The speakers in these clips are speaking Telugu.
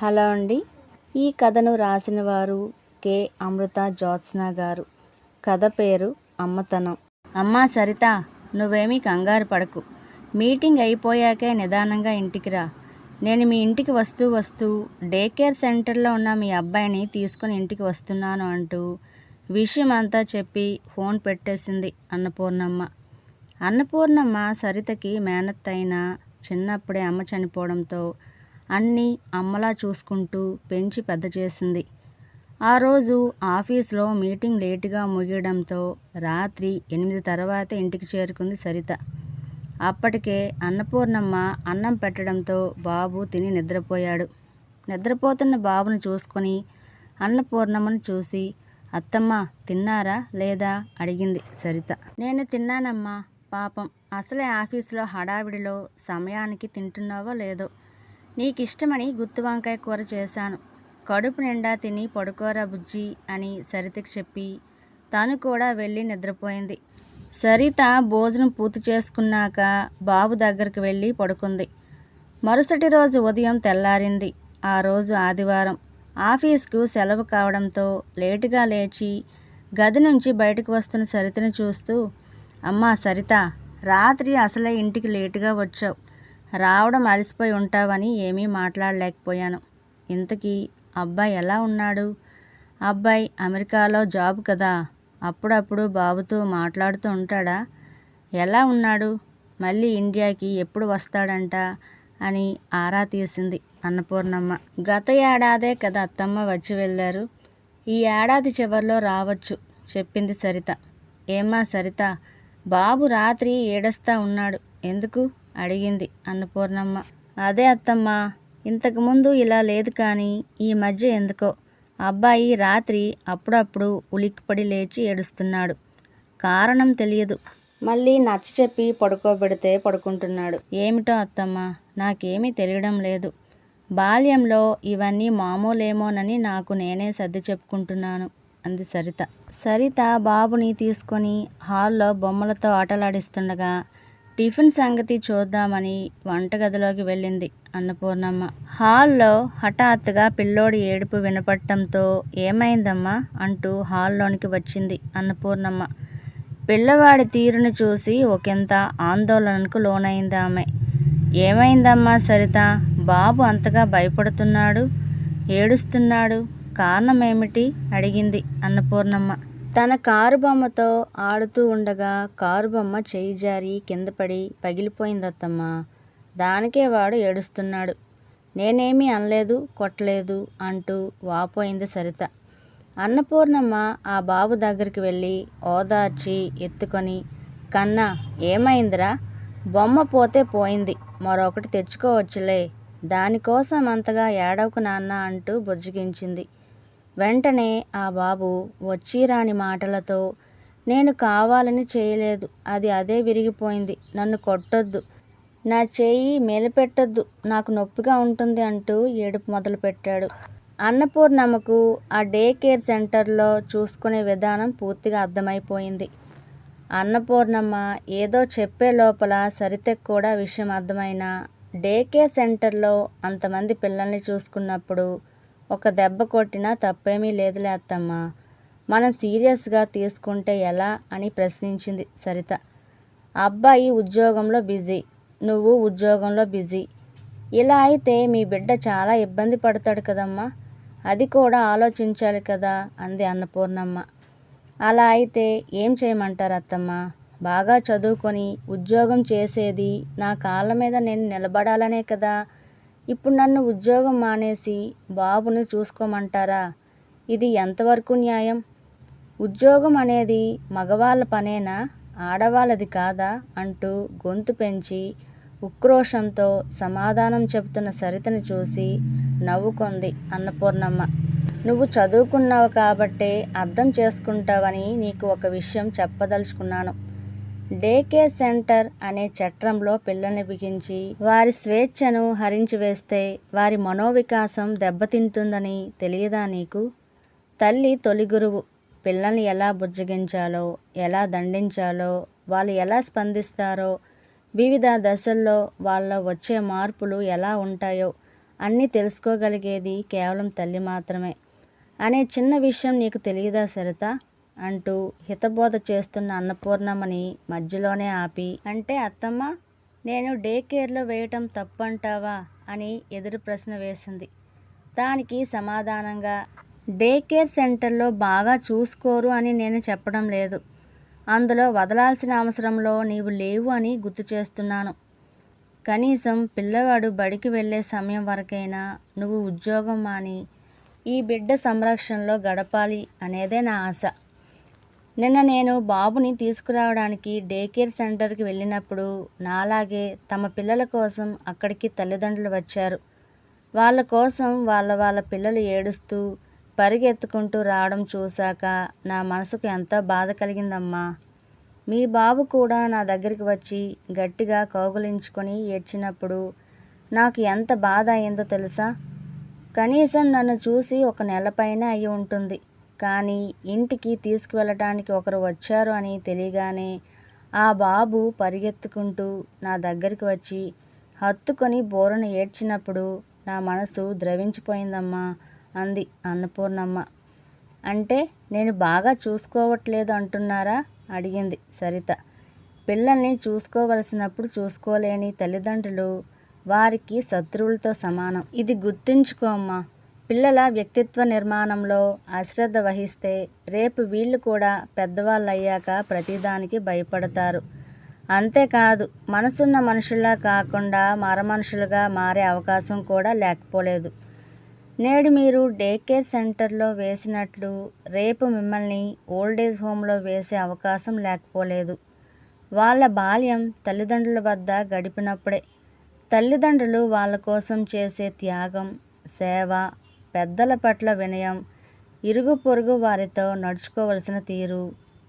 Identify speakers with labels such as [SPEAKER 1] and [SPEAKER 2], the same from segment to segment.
[SPEAKER 1] హలో అండి. ఈ కథను రాసిన వారు కె అమృత జ్యోత్స్న గారు. కథ పేరు అమ్మతనం. అమ్మా సరిత, నువ్వేమీ కంగారు పడకు. మీటింగ్ అయిపోయాకే నిదానంగా ఇంటికి రా. నేను మీ ఇంటికి వస్తూ డే కేర్ సెంటర్లో ఉన్న మీ అబ్బాయిని తీసుకుని ఇంటికి వస్తున్నాను అంటూ విషయం అంతా చెప్పి ఫోన్ పెట్టేసింది అన్నపూర్ణమ్మ. అన్నపూర్ణమ్మ సరితకి మేనత్త అయినా చిన్నప్పుడే అమ్మ చనిపోవడంతో అన్నీ అమ్మలా చూసుకుంటూ పెంచి పెద్ద చేసింది. ఆ రోజు ఆఫీస్లో మీటింగ్ లేటుగా ముగియడంతో రాత్రి 8 తర్వాతే ఇంటికి చేరుకుంది సరిత. అప్పటికే అన్నపూర్ణమ్మ అన్నం పెట్టడంతో బాబు తిని నిద్రపోయాడు. నిద్రపోతున్న బాబును చూసుకొని అన్నపూర్ణమ్మను చూసి, అత్తమ్మ తిన్నారా లేదా అడిగింది సరిత. నేను తిన్నానమ్మా. పాపం అసలే ఆఫీసులో హడావిడిలో సమయానికి తింటున్నావో లేదో. నీకిష్టమని గుత్తి వంకాయ కూర చేశాను. కడుపు నిండా తిని పడుకోరా బుజ్జి అని సరితకి చెప్పి తను కూడా వెళ్ళి నిద్రపోయింది. సరిత భోజనం పూర్తి చేసుకున్నాక బాబు దగ్గరికి వెళ్ళి పడుకుంది. మరుసటి రోజు ఉదయం తెల్లారింది. ఆ రోజు ఆదివారం. ఆఫీస్కు సెలవు కావడంతో లేటుగా లేచి గది నుంచి బయటకు వస్తున్న సరితను చూస్తూ, అమ్మా సరిత, రాత్రి అసలే ఇంటికి లేటుగా వచ్చావు. రావడం అలసిపోయి ఉంటావని ఏమీ మాట్లాడలేకపోయాను. ఇంతకీ అబ్బాయి ఎలా ఉన్నాడు? అబ్బాయి అమెరికాలో జాబ్ కదా, అప్పుడప్పుడు బాబుతో మాట్లాడుతూ ఉంటాడా? ఎలా ఉన్నాడు? మళ్ళీ ఇండియాకి ఎప్పుడు వస్తాడంట అని ఆరా తీసింది అన్నపూర్ణమ్మ. గత ఏడాదే కదా అత్తమ్మ వచ్చి వెళ్ళారు. ఈ ఏడాది చివరిలో రావచ్చు చెప్పింది సరిత. ఏమ్మా సరిత, బాబు రాత్రి ఏడుస్తా ఉన్నాడు, ఎందుకు అడిగింది అన్నపూర్ణమ్మ. అదే అత్తమ్మ, ఇంతకుముందు ఇలా లేదు కానీ ఈ మధ్య ఎందుకో అబ్బాయి రాత్రి అప్పుడప్పుడు ఉలిక్కిపడి లేచి ఏడుస్తున్నాడు. కారణం తెలియదు. మళ్ళీ నచ్చ చెప్పి పడుకోబెడితే పడుకుంటున్నాడు. ఏమిటో అత్తమ్మ, నాకేమీ తెలియడం లేదు. బాల్యంలో ఇవన్నీ మామూలేమోనని నాకు నేనే సర్ది చెప్పుకుంటున్నాను అంది సరిత. సరిత బాబుని తీసుకొని హాల్లో బొమ్మలతో ఆటలాడిస్తుండగా టిఫిన్ సంగతి చూద్దామని వంటగదిలోకి వెళ్ళింది అన్నపూర్ణమ్మ. హాల్లో హఠాత్తుగా పిల్లోడి ఏడుపు వినపడటంతో ఏమైందమ్మా అంటూ హాల్లోనికి వచ్చింది అన్నపూర్ణమ్మ. పిల్లవాడి తీరును చూసి ఒకంత ఆందోళనకు లోనైంది ఆమె. ఏమైందమ్మా సరిత, బాబు అంతగా భయపడుతున్నాడు, ఏడుస్తున్నాడు, కారణమేమిటి అడిగింది అన్నపూర్ణమ్మ. తన కారు బొమ్మతో ఆడుతూ ఉండగా కారు బొమ్మ చేయి జారి కింద పడి పగిలిపోయిందత్తమ్మ. దానికే వాడు ఏడుస్తున్నాడు. నేనేమీ అనలేదు, కొట్టలేదు అంటూ వాపోయింది సరిత. అన్నపూర్ణమ్మ ఆ బాబు దగ్గరికి వెళ్ళి ఓదార్చి ఎత్తుకొని, కన్నా ఏమైందిరా? బొమ్మ పోతే పోయింది, మరొకటి తెచ్చుకోవచ్చులే, దానికోసం అంతగా ఏడవకు నాన్న అంటూ బుజ్జగించింది. వెంటనే ఆ బాబు వచ్చిరాని మాటలతో, నేను కావాలని చేయలేదు, అది అదే విరిగిపోయింది, నన్ను కొట్టొద్దు, నా చేయి మెలిపెట్టొద్దు, నాకు నొప్పిగా ఉంటుంది అంటూ ఏడుపు మొదలుపెట్టాడు. అన్నపూర్ణమ్మకు ఆ డే కేర్ సెంటర్లో చూసుకునే విధానం పూర్తిగా అర్థమైపోయింది. అన్నపూర్ణమ్మ ఏదో చెప్పే లోపల సరితకు కూడా విషయం అర్థమైనా, డే కేర్ సెంటర్లో అంతమంది పిల్లల్ని చూసుకున్నప్పుడు ఒక దెబ్బ కొట్టినా తప్పేమీ లేదులే అత్తమ్మ, మనం సీరియస్గా తీసుకుంటే ఎలా అని ప్రశ్నించింది సరిత. అబ్బాయి ఉద్యోగంలో బిజీ, నువ్వు ఉద్యోగంలో బిజీ, ఇలా అయితే మీ బిడ్డ చాలా ఇబ్బంది పడతాడు కదమ్మా, అది కూడా ఆలోచించాలి కదా అంది అన్నపూర్ణమ్మ. అలా అయితే ఏం చేయమంటారు అత్తమ్మ? బాగా చదువుకొని ఉద్యోగం చేసేది నా కాళ్ళ మీద నేను నిలబడాలనే కదా. ఇప్పుడు నన్ను ఉద్యోగం మానేసి బాబును చూసుకోమంటారా? ఇది ఎంతవరకు న్యాయం? ఉద్యోగం అనేది మగవాళ్ళ పనేనా, ఆడవాళ్ళది కాదా అంటూ గొంతు పెంచి ఉక్రోషంతో సమాధానం చెబుతున్న సరితను చూసి నవ్వుకుంది అన్నపూర్ణమ్మ. నువ్వు చదువుకున్నావు కాబట్టే అర్థం చేసుకుంటావని నీకు ఒక విషయం చెప్పదలుచుకున్నాను. డే కేర్ సెంటర్ అనే చట్రంలో పిల్లల్ని బిగించి వారి స్వేచ్ఛను హరించి వేస్తే వారి మనోవికాసం దెబ్బతింటుందని తెలియదా నీకు? తల్లి తొలి గురువు. పిల్లల్ని ఎలా బుజ్జగించాలో, ఎలా దండించాలో, వాళ్ళు ఎలా స్పందిస్తారో, వివిధ దశల్లో వాళ్ళ వచ్చే మార్పులు ఎలా ఉంటాయో అన్నీ తెలుసుకోగలిగేది కేవలం తల్లి మాత్రమే అనే చిన్న విషయం నీకు తెలియదా సరిత అంటూ హితబోధ చేస్తున్న అన్నపూర్ణమ్మని మధ్యలోనే ఆపి, అంటే అత్తమ్మ, నేను డే కేర్లో వేయటం తప్పంటావా అని ఎదురు ప్రశ్న వేసింది. దానికి సమాధానంగా, డే కేర్ సెంటర్లో బాగా చూసుకోరు అని నేను చెప్పడం లేదు. అందులో వదలాల్సిన అవసరంలో నీవు లేవు అని గుర్తు చేస్తున్నాను. కనీసం పిల్లవాడు బడికి వెళ్ళే సమయం వరకైనా నువ్వు ఉద్యోగం మాని ఈ బిడ్డ సంరక్షణలో గడపాలి అనేదే నా ఆశ. నిన్న నేను బాబుని తీసుకురావడానికి డే కేర్ సెంటర్కి వెళ్ళినప్పుడు నాలాగే తమ పిల్లల కోసం అక్కడికి తల్లిదండ్రులు వచ్చారు. వాళ్ళ కోసం వాళ్ళ పిల్లలు ఏడుస్తూ పరిగెత్తుకుంటూ రావడం చూశాక నా మనసుకు ఎంతో బాధ కలిగిందమ్మా. మీ బాబు కూడా నా దగ్గరికి వచ్చి గట్టిగా కౌగిలించుకొని ఏడ్చినప్పుడు నాకు ఎంత బాధ అయిందో తెలుసా? కనీసం నన్ను చూసి 1 నెల పైన అయి ఉంటుంది. కానీ ఇంటికి తీసుకువెళ్ళటానికి ఒకరు వచ్చారు అని తెలియగానే ఆ బాబు పరిగెత్తుకుంటూ నా దగ్గరికి వచ్చి హత్తుకొని బోరున ఏడ్చినప్పుడు నా మనసు ద్రవించిపోయిందమ్మా అంది అన్నపూర్ణమ్మ. అంటే నేను బాగా చూసుకోవట్లేదు అంటున్నారా? అడిగింది సరిత. పిల్లల్ని చూసుకోవలసినప్పుడు చూసుకోలేని తల్లిదండ్రులు వారికి శత్రువులతో సమానం. ఇది గుర్తుంచుకో అమ్మా. పిల్లల వ్యక్తిత్వ నిర్మాణంలో అశ్రద్ధ వహిస్తే రేపు వీళ్ళు కూడా పెద్దవాళ్ళు అయ్యాక ప్రతిదానికి భయపడతారు. అంతేకాదు, మనసున్న మనుషుల్లా కాకుండా మరమనుషులుగా మారే అవకాశం కూడా లేకపోలేదు. నేడు మీరు డే కేర్ సెంటర్లో వేసినట్లు రేపు మిమ్మల్ని ఓల్డేజ్ హోమ్లో వేసే అవకాశం లేకపోలేదు. వాళ్ళ బాల్యం తల్లిదండ్రుల వద్ద గడిపినప్పుడే. తల్లిదండ్రులు వాళ్ళ కోసం చేసే త్యాగం, సేవ, పెద్దల పట్ల వినయం, ఇరుగు పొరుగు వారితో నడుచుకోవలసిన తీరు,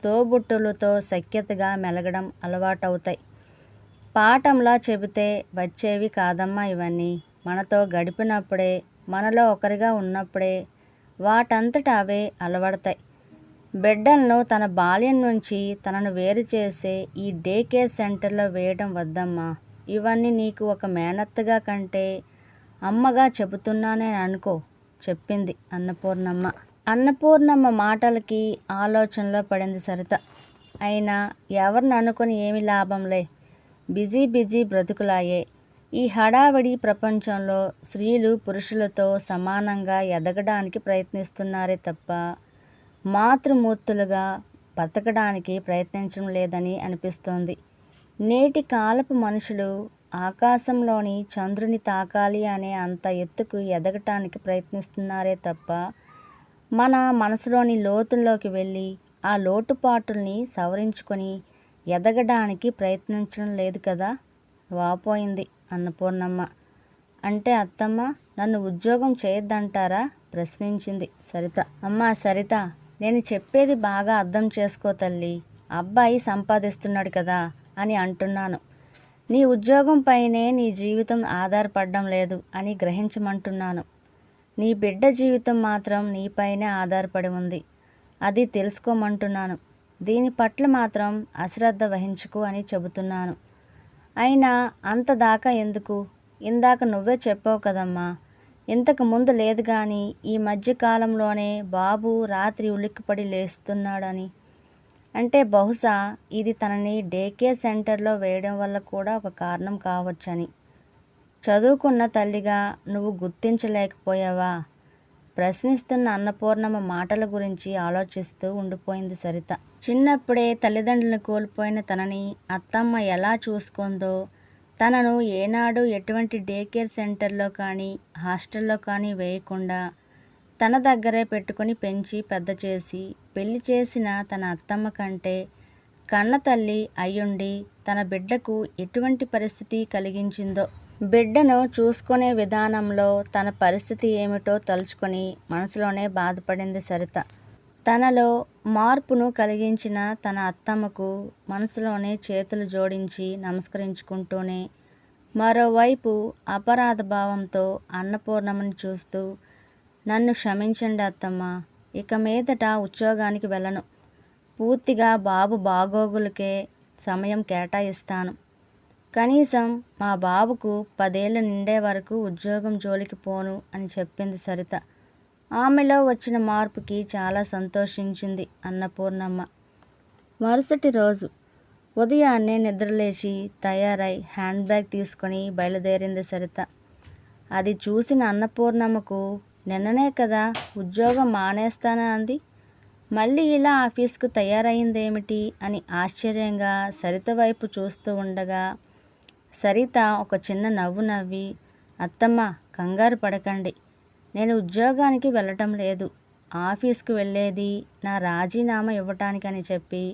[SPEAKER 1] తోబుట్టులతో సఖ్యతగా మెలగడం అలవాటవుతాయి. పాఠంలా చెబితే వచ్చేవి కాదమ్మా ఇవన్నీ. మనతో గడిపినప్పుడే, మనలో ఒకరిగా ఉన్నప్పుడే వాటంతట అవే అలవడతాయి. బిడ్డలను తన బాల్యం నుంచి తనను వేరు చేసే ఈ డే కేర్ సెంటర్లో వేయడం వద్దమ్మా. ఇవన్నీ నీకు ఒక మేనత్తగా కంటే అమ్మగా చెబుతున్నానే అనుకో చెప్పింది అన్నపూర్ణమ్మ. అన్నపూర్ణమ్మ మాటలకి ఆలోచనలో పడింది సరిత. అయినా ఎవరిని అనుకొని ఏమి లాభంలే, బిజీ బ్రతుకులాయే. ఈ హడావిడి ప్రపంచంలో స్త్రీలు పురుషులతో సమానంగా ఎదగడానికి ప్రయత్నిస్తున్నారే తప్ప మాతృమూర్తులుగా బతకడానికి ప్రయత్నించడం లేదని అనిపిస్తోంది. నేటి కాలపు మనుషులు ఆకాశంలోని చంద్రుని తాకాలి అనే అంత ఎత్తుకు ఎదగటానికి ప్రయత్నిస్తున్నారే తప్ప మన మనసులోని లోతుల్లోకి వెళ్ళి ఆ లోటుపాటుల్ని సవరించుకొని ఎదగడానికి ప్రయత్నించడం లేదు కదా, వాపోయింది అన్నపూర్ణమ్మ. అంటే అత్తమ్మ, నన్ను ఉద్యోగం చేయొద్దంటారా? ప్రశ్నించింది సరిత. అమ్మా సరిత, నేను చెప్పేది బాగా అర్థం చేసుకో తల్లి. అబ్బాయి సంపాదిస్తున్నాడు కదా అని అంటున్నాను. నీ ఉద్యోగం పైనే నీ జీవితం ఆధారపడడం లేదు అని గ్రహించమంటున్నాను. నీ బిడ్డ జీవితం మాత్రం నీపైనే ఆధారపడి ఉంది. అది తెలుసుకోమంటున్నాను. దీని పట్ల మాత్రం అశ్రద్ధ వహించుకు అని చెబుతున్నాను. అయినా అంత దాకా ఎందుకు? ఇందాక నువ్వే చెప్పావు కదమ్మా. ఇంతకు ముందు లేదు కానీ ఈ మధ్యకాలంలోనే బాబు రాత్రి ఉలిక్కిపడి లేస్తున్నాడని. అంటే బహుశా ఇది తనని డే కేర్ సెంటర్లో వేయడం వల్ల కూడా ఒక కారణం కావచ్చని. చదువుకున్న తల్లిగా నువ్వు గుర్తించలేకపోయావా? ప్రశ్నిస్తున్న అన్నపూర్ణమ్మ మాటల గురించి ఆలోచిస్తూ ఉండిపోయింది సరిత. చిన్నప్పుడే తల్లిదండ్రులను కోల్పోయిన తనని అత్తమ్మ ఎలా చూసుకుందో, తనను ఏనాడు ఎటువంటి డే కేర్ సెంటర్లో కానీ హాస్టల్లో కానీ వేయకుండా తన దగ్గరే పెట్టుకుని పెంచి పెద్ద చేసి పెళ్లి చేసిన తన అత్తమ్మ కంటే కన్న తల్లి అయ్యుండి తన బిడ్డకు ఎటువంటి పరిస్థితి కలిగించిందో, బిడ్డను చూసుకునే విధానంలో తన పరిస్థితి ఏమిటో తలుచుకొని మనసులోనే బాధపడింది సరిత. తనలో మార్పును కలిగించిన తన అత్తమ్మకు మనసులోనే చేతులు జోడించి నమస్కరించుకుంటూనే మరోవైపు అపరాధ భావంతో అన్నపూర్ణమ్మని చూస్తూ, నన్ను క్షమించండి అత్తమ్మ, ఇక మీదట ఉద్యోగానికి వెళ్ళను. పూర్తిగా బాబు బాగోగులకే సమయం కేటాయిస్తాను. కనీసం మా బాబుకు 10 ఏళ్ళు నిండే వరకు ఉద్యోగం జోలికి పోను అని చెప్పింది సరిత. ఆమెలో వచ్చిన మార్పుకి చాలా సంతోషించింది అన్నపూర్ణమ్మ. మరుసటి రోజు ఉదయాన్నే నిద్రలేచి తయారై హ్యాండ్ బ్యాగ్ తీసుకొని బయలుదేరింది సరిత. అది చూసిన అన్నపూర్ణమ్మకు నిన్ననే కదా ఉద్యోగం మానేస్తానా అంది, మళ్ళీ ఇలా ఆఫీస్కు తయారైందేమిటి అని ఆశ్చర్యంగా సరిత వైపు చూస్తూ ఉండగా సరిత ఒక చిన్న నవ్వు నవ్వి, అత్తమ్మ కంగారు పడకండి, నేను ఉద్యోగానికి వెళ్ళటం లేదు, ఆఫీస్కు వెళ్ళేది నా రాజీనామా ఇవ్వటానికని చెప్పి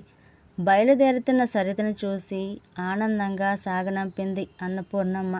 [SPEAKER 1] బయలుదేరుతున్న సరితను చూసి ఆనందంగా సాగనంపింది అన్నపూర్ణమ్మ.